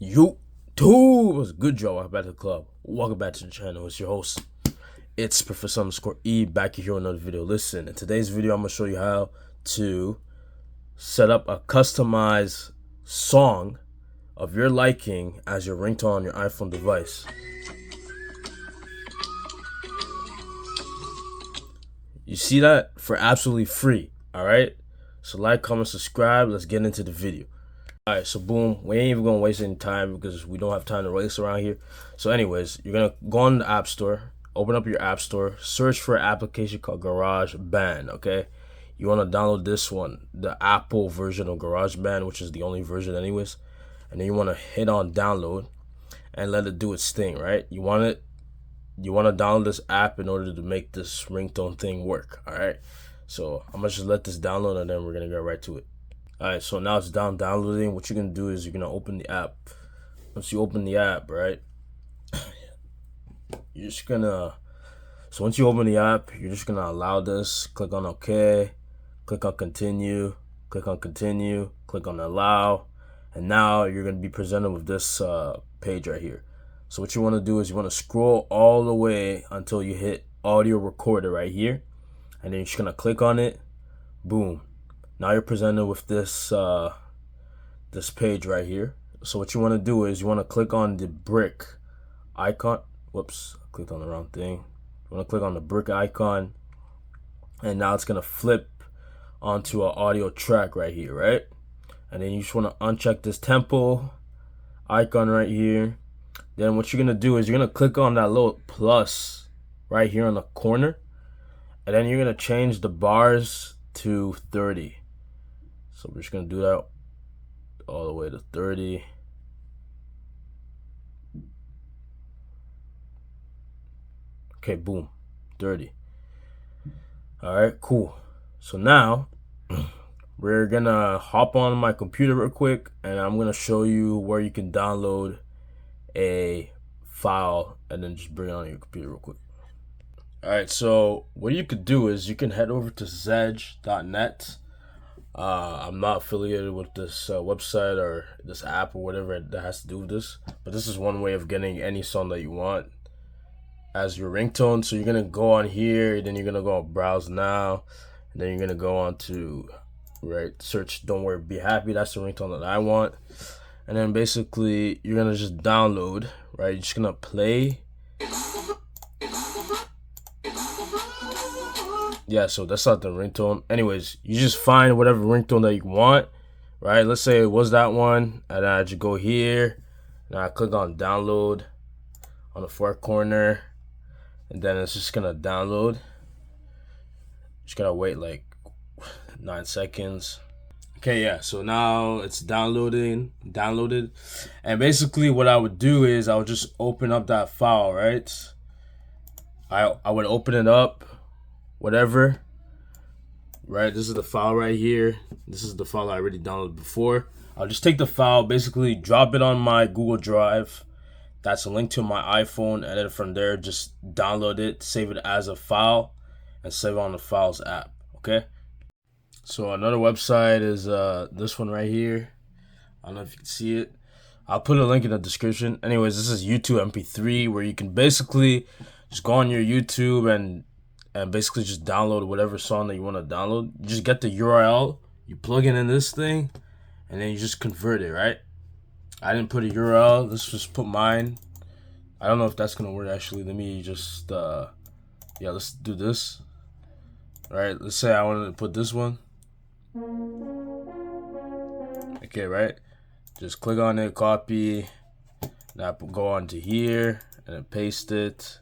YouTube, what's good, y'all? Welcome back to the club. Welcome back to the channel. It's your host. It's Professor_E back here on another video. Listen, in today's video, I'm gonna show you how to set up a customized song of your liking as your ringtone on your iPhone device. You see that? For absolutely free. Alright? So like, comment, subscribe. Let's get into the video. Alright, so boom, we ain't even gonna waste any time because we don't have time to waste around here. So anyways, you're gonna go on the App Store, open up your App Store, search for an application called GarageBand, okay? You wanna download this one, the Apple version of GarageBand, which is the only version anyways. And then you wanna hit on download and let it do its thing, right? You wanna download this app in order to make this ringtone thing work, alright? So I'm gonna just let this download and then we're gonna get right to it. Alright, so now it's downloading. What you're gonna do is you're gonna open the app. Once you open the app, right, you're just gonna, so once you open the app, you're just gonna allow this, click on OK, click on continue, click on continue, click on allow, and now you're gonna be presented with this page right here. So what you wanna do is you wanna scroll all the way until you hit audio recorder right here, and then you're just gonna click on it, boom. Now you're presented with this this page right here. So what you want to do is you want to click on the brick icon. Whoops, I clicked on the wrong thing. You want to click on the brick icon, and now it's gonna flip onto an audio track right here, right? And then you just want to uncheck this tempo icon right here. Then what you're gonna do is you're gonna click on that little plus right here in the corner, and then you're gonna change the bars to 30. So we're just gonna do that all the way to 30. Okay, boom, 30. All right, cool. So now we're gonna hop on my computer real quick, and I'm gonna show you where you can download a file and then just bring it on your computer real quick. All right, so what you could do is you can head over to zedge.net. I'm not affiliated with this website or this app or whatever that has to do with this, but this is one way of getting any song that you want as your ringtone. So you're gonna go on here, then you're gonna go on browse now, and then you're gonna go on to search "Don't Worry, Be Happy." That's the ringtone that I want, and then basically you're gonna just download, right? You're just gonna play. Yeah, so that's not the ringtone. Anyways, you just find whatever ringtone that you want, right? Let's say it was that one, and I just go here, and I click on download on the far corner, and then it's just gonna download. Just gotta wait like 9 seconds. Okay, yeah, so now it's downloaded, and basically what I would do is I would just open up that file, right? I would open it up, whatever, right? This is the file right here. This is the file I already downloaded before. I'll just take the file, basically drop it on my Google Drive. That's a link to my iPhone, and then from there just download it, save it as a file, and save it on the Files app, okay? So another website is this one right here. I don't know if you can see it. I'll put a link in the description. Anyways, this is YouTube MP3, where you can basically just go on your YouTube and basically just download whatever song that you want to download. You just get the URL, you plug it in this thing, and then you just convert it, right? I didn't put a URL. Let's just put mine. I don't know if that's gonna work actually. Let me just yeah, let's do this. All right, let's say I wanted to put this one. Okay, right? Just click on it, copy. Now go on to here and then paste it.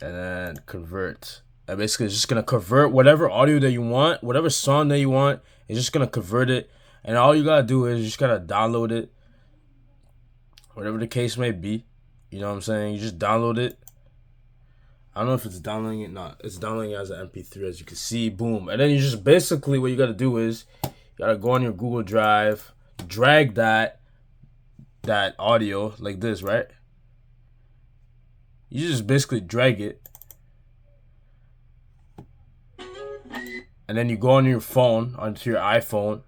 And then convert. And basically it's just gonna convert whatever audio that you want, whatever song that you want, it's just gonna convert it. And all you gotta do is you just gotta download it, whatever the case may be. You know what I'm saying? You just download it. I don't know if it's downloading it, not. It's downloading it as an MP3, as you can see. Boom. And then you just basically what you gotta do is you gotta go on your Google Drive, drag that audio like this, right? You just basically drag it, and then you go on your phone, onto your iPhone,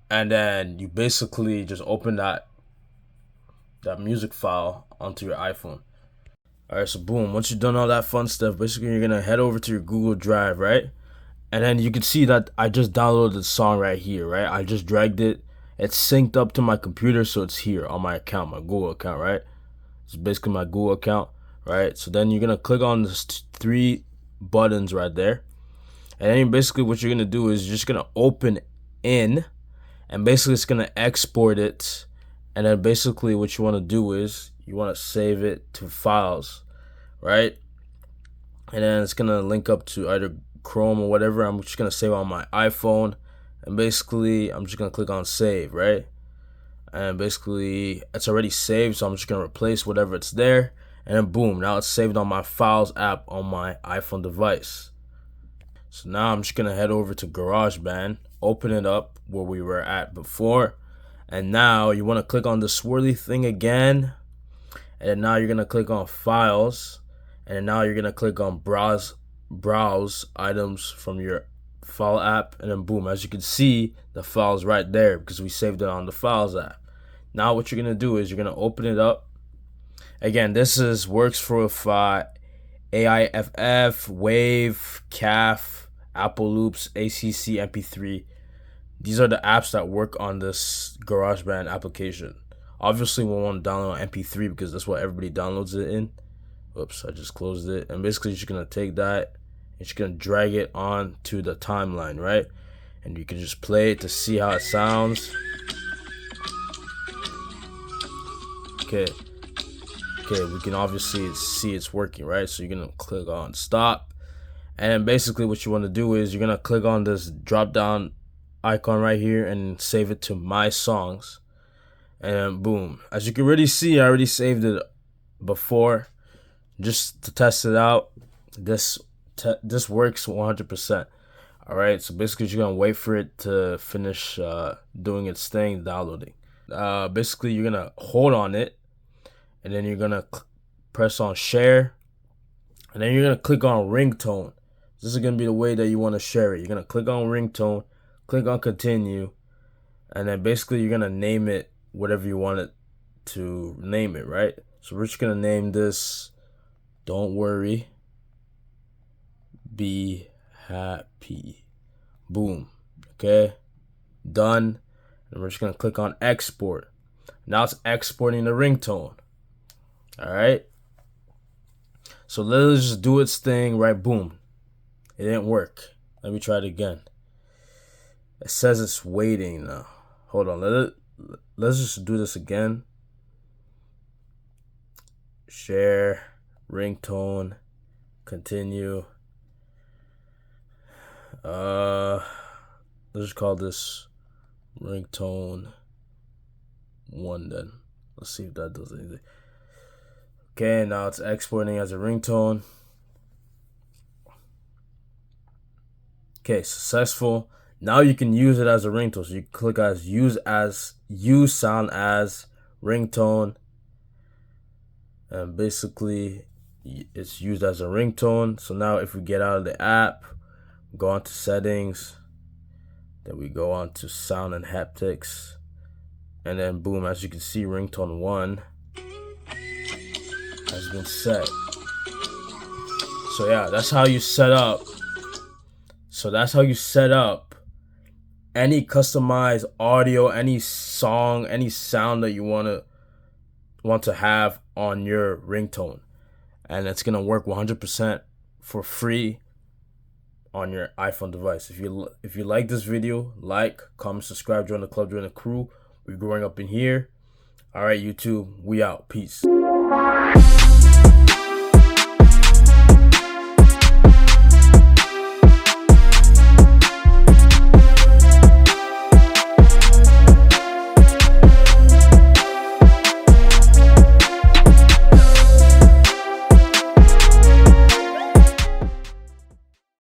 and then you basically just open that that music file onto your iPhone. All right, so boom, once you've done all that fun stuff, basically you're gonna head over to your Google Drive, right? And then you can see that I just downloaded the song right here, right? I just dragged it. It's synced up to my computer, so it's here on my account, my Google account, right? It's basically my Google account, right? So then you're gonna click on this 3 buttons right there. And then basically what you're gonna do is you're just gonna open in, and basically it's gonna export it. And then basically what you wanna do is you wanna save it to files, right? And then it's gonna link up to either Chrome or whatever. I'm just gonna save on my iPhone, and basically I'm just gonna click on save, right? And basically it's already saved, so I'm just gonna replace whatever it's there, and then boom, now it's saved on my Files app on my iPhone device. So now I'm just gonna head over to GarageBand, open it up where we were at before, and now you want to click on the swirly thing again, and then now you're gonna click on Files, and then now you're gonna click on browse items from your file app, and then boom, as you can see, the file's right there because we saved it on the Files app. Now what you're gonna do is you're gonna open it up. Again, this works for AIFF, Wave, CAF, Apple Loops, ACC, MP3. These are the apps that work on this GarageBand application. Obviously, we want to download MP3 because that's what everybody downloads it in. Oops, I just closed it. And basically, you're just gonna take that and you're gonna drag it on to the timeline, right? And you can just play it to see how it sounds. Okay, we can obviously see it's working, right? So you're gonna click on stop, and then basically what you want to do is you're gonna click on this drop down icon right here and save it to my songs, and then boom, as you can already see, I already saved it before just to test it out. This works 100%. All right, so basically you're gonna wait for it to finish doing its thing, downloading. Basically you're gonna hold on it, and then you're gonna press on share, and then you're gonna click on ringtone. This is gonna be the way that you want to share it. You're gonna click on ringtone, click on continue, and then basically you're gonna name it whatever you want it to name it, right? So we're just gonna name this "Don't Worry, Be Happy." Boom. Okay, done. And we're just gonna click on export. Now it's exporting the ringtone. All right, so let's just do its thing, right? Boom, it didn't work. Let me try it again. It says it's waiting now. Hold on, let's just do this again. Share, ringtone, continue. Let's just call this ringtone 1 then. Let's see if that does anything. Okay, now it's exporting as a ringtone. Okay, successful. Now you can use it as a ringtone. So you click as use sound as ringtone, and basically it's used as a ringtone. So now if we get out of the app, go on to settings, then we go on to sound and haptics, and then boom, as you can see, ringtone 1 has been set. So yeah, that's how you set up. Any customized audio, any song, any sound that you want to have on your ringtone, and it's gonna work 100% for free on your iPhone device. If you like this video, like, comment, subscribe, join the club, join the crew. We're growing up in here. All right, YouTube, we out. Peace.